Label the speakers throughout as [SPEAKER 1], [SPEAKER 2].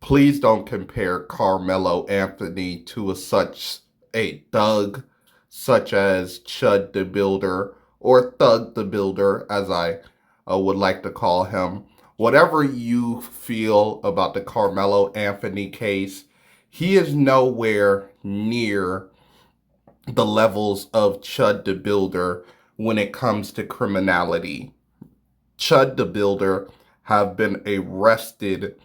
[SPEAKER 1] please don't compare Karmello Anthony to such a thug such as Chud the Builder, or Thug the Builder, as I would like to call him. Whatever you feel about the Karmello Anthony case, he is nowhere near the levels of Chud the Builder when it comes to criminality. Chud the Builder have been arrested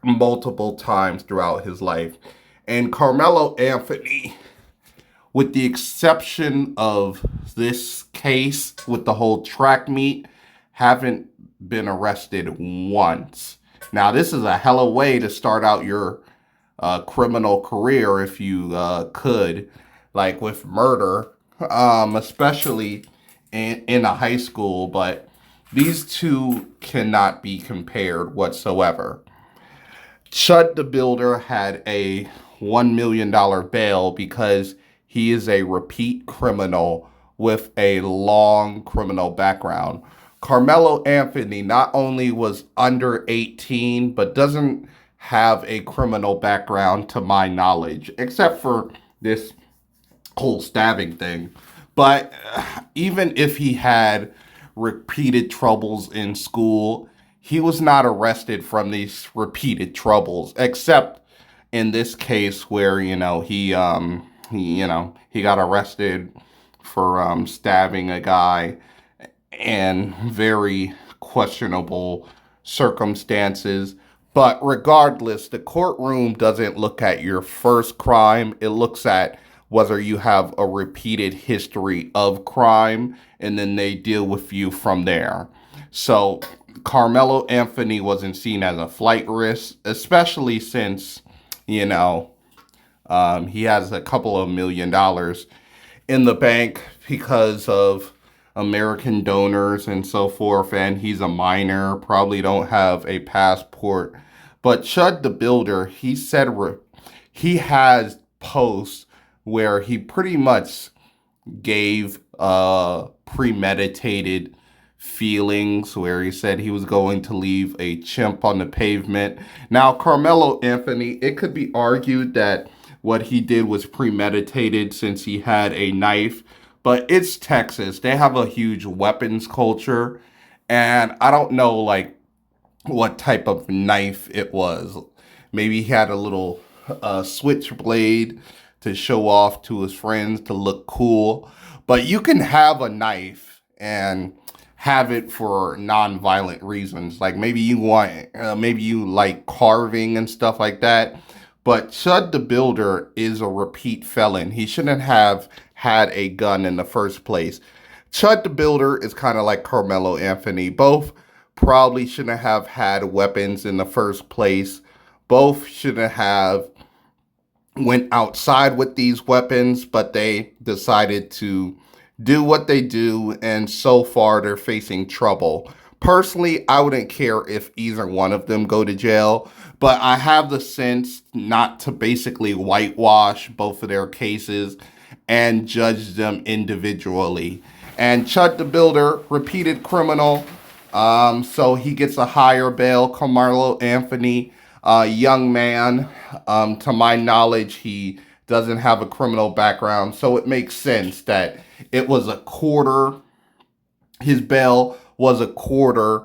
[SPEAKER 1] multiple times throughout his life. And Karmello Anthony, with the exception of this case with the whole track meet, haven't been arrested once. Now, this is a hella way to start out your criminal career if you could, like with murder, especially in a high school, but these two cannot be compared whatsoever. Chud the Builder had a $1 million bail because he is a repeat criminal with a long criminal background. Karmello Anthony not only was under 18, but doesn't have a criminal background to my knowledge, except for this whole stabbing thing. But even if he had repeated troubles in school, he was not arrested from these repeated troubles, except in this case where he got arrested for stabbing a guy in very questionable circumstances. But regardless, the courtroom doesn't look at your first crime. It looks at whether you have a repeated history of crime, and then they deal with you from there. So Karmello Anthony wasn't seen as a flight risk, especially since, he has a couple of $1 million in the bank because of American donors and so forth, and he's a minor, probably don't have a passport. But Chud the Builder, he said he has posts where he pretty much gave premeditated feelings, where he said he was going to leave a chimp on the pavement. Now, Karmello Anthony, it could be argued that what he did was premeditated since he had a knife, but it's Texas. They have a huge weapons culture, and I don't know, like, what type of knife it was. Maybe he had a little switchblade to show off to his friends to look cool. But you can have a knife and have it for non-violent reasons. Like maybe you like carving and stuff like that. But Chud the Builder is a repeat felon. He shouldn't have had a gun in the first place. Chud the Builder is kind of like Karmello Anthony. Both probably shouldn't have had weapons in the first place. Both shouldn't have went outside with these weapons, but they decided to do what they do, and so far they're facing trouble. Personally, I wouldn't care if either one of them go to jail, but I have the sense not to basically whitewash both of their cases and judge them individually. And Chud the Builder, repeated criminal, so he gets a higher bail. Karmello Anthony, young man, to my knowledge, he doesn't have a criminal background, so it makes sense that it was a quarter. His bail was a quarter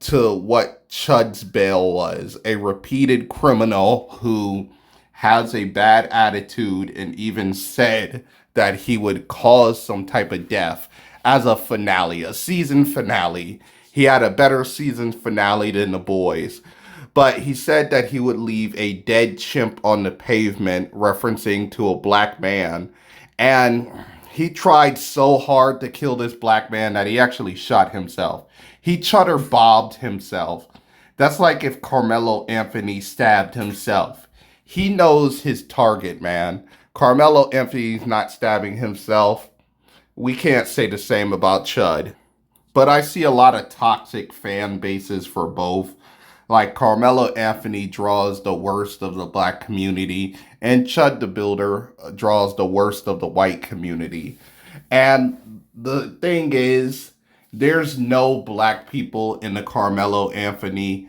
[SPEAKER 1] to what Chud's bail was. A repeated criminal who has a bad attitude and even said that he would cause some type of death as a finale, a season finale. He had a better season finale than the boys. But he said that he would leave a dead chimp on the pavement, referencing to a black man. And he tried so hard to kill this black man that he actually shot himself. He chutter bobbed himself. That's like if Karmello Anthony stabbed himself. He knows his target, man. Karmello Anthony's not stabbing himself. We can't say the same about Chud. But I see a lot of toxic fan bases for both. Like Karmello Anthony draws the worst of the black community, and Chud the Builder draws the worst of the white community. And the thing is, there's no black people in the Karmello Anthony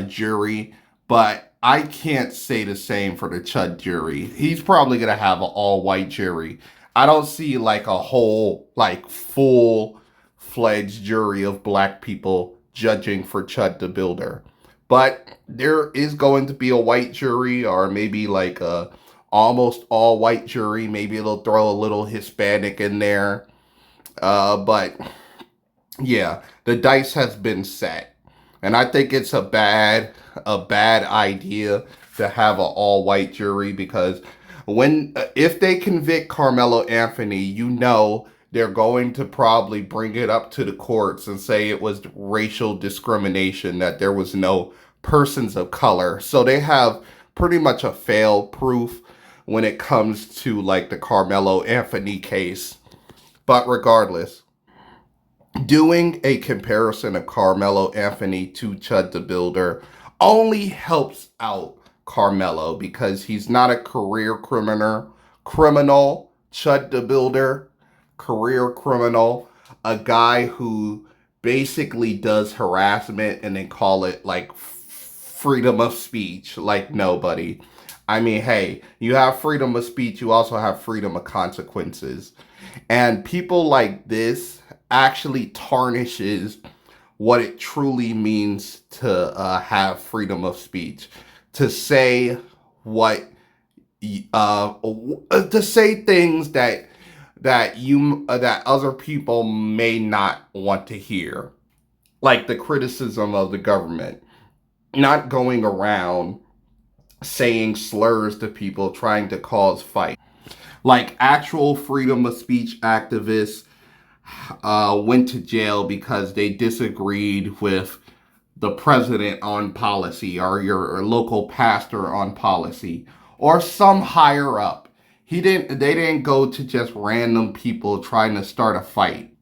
[SPEAKER 1] jury, But I can't say the same for the Chud jury. He's probably gonna have an all-white jury. I don't see like a whole, like full-fledged jury of black people judging for Chud the Builder. But there is going to be a white jury, or maybe like a almost all white jury. Maybe it'll throw a little Hispanic in there. But yeah, the dice has been set, and I think it's a bad idea to have an all white jury, because when if they convict Karmello Anthony, they're going to probably bring it up to the courts and say it was racial discrimination, that there was no persons of color. So they have pretty much a fail proof when it comes to like the Karmello Anthony case. But regardless, doing a comparison of Karmello Anthony to Chud the Builder only helps out Karmello, because he's not a career criminal. Chud the Builder, career criminal, a guy who basically does harassment and then call it like freedom of speech, like nobody. I mean, hey, you have freedom of speech, you also have freedom of consequences. And people like this actually tarnishes what it truly means to have freedom of speech, to say what, to say things that other people may not want to hear, like the criticism of the government, not going around saying slurs to people, trying to cause fight. Like actual freedom of speech activists went to jail because they disagreed with the president on policy, or your local pastor on policy, or some higher up. They didn't go to just random people trying to start a fight.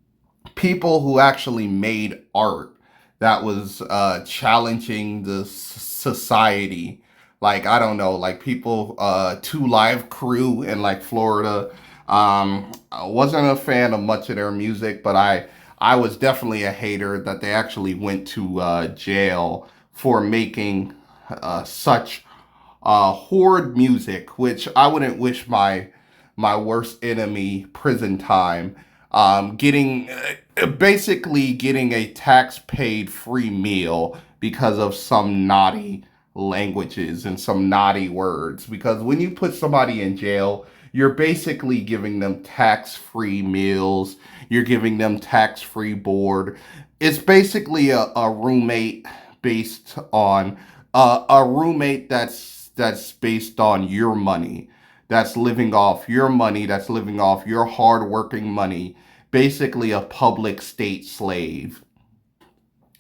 [SPEAKER 1] People who actually made art that was challenging the society. Like, I don't know, like people, Two Live Crew in like Florida. I wasn't a fan of much of their music, but I was definitely a hater that they actually went to jail for making such horrid music, which I wouldn't wish my worst enemy prison time. Getting Basically getting a tax paid free meal because of some naughty languages and some naughty words. Because when you put somebody in jail, you're basically giving them tax free meals, you're giving them tax free board. It's basically a roommate based on a roommate that's based on your money, that's living off your money, that's living off your hard-working money, basically a public state slave.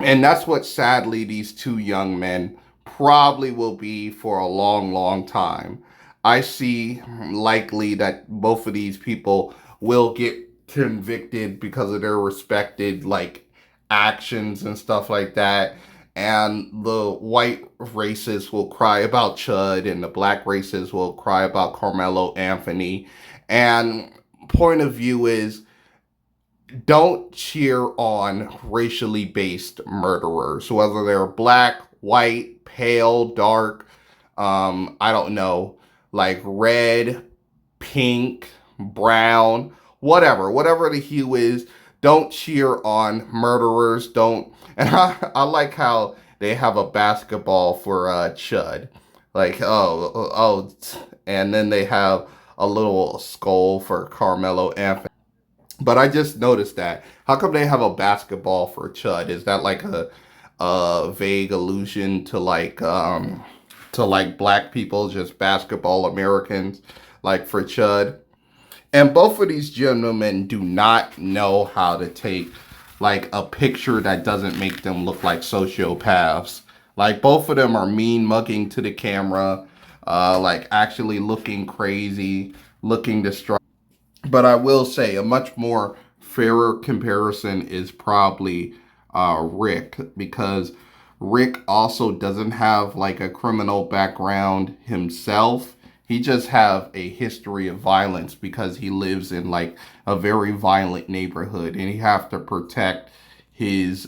[SPEAKER 1] And that's what sadly these two young men probably will be for a long, long time. I see likely that both of these people will get convicted because of their respected like actions and stuff like that. And the white racists will cry about Chud, and the black racists will cry about Karmello Anthony. And point of view is, don't cheer on racially based murderers, whether they're black, white, pale, dark, I don't know, like red, pink, brown, whatever the hue is. Don't cheer on murderers. Don't. And I like how they have a basketball for Chud, like and then they have a little skull for Karmello Anthony. But I just noticed that. How come they have a basketball for Chud? Is that like a vague allusion to like black people, just basketball Americans, like for Chud? And both of these gentlemen do not know how to take like a picture that doesn't make them look like sociopaths. Like both of them are mean mugging to the camera, like actually looking crazy, looking distraught. But I will say a much more fairer comparison is probably Rick, because Rick also doesn't have like a criminal background himself. He just have a history of violence because he lives in like a very violent neighborhood, and he have to protect his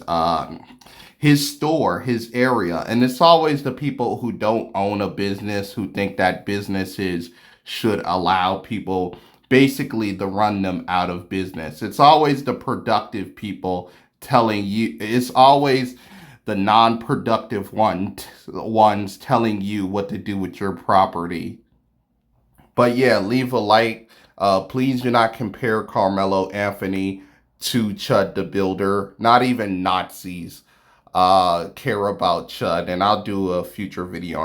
[SPEAKER 1] his store, his area. And it's always the people who don't own a business, who think that businesses should allow people basically to run them out of business. It's always the productive people telling you, it's always the non-productive ones telling you what to do with your property. But yeah, leave a like. Please do not compare Karmello Anthony to Chud the Builder. Not even Nazis care about Chud. And I'll do a future video on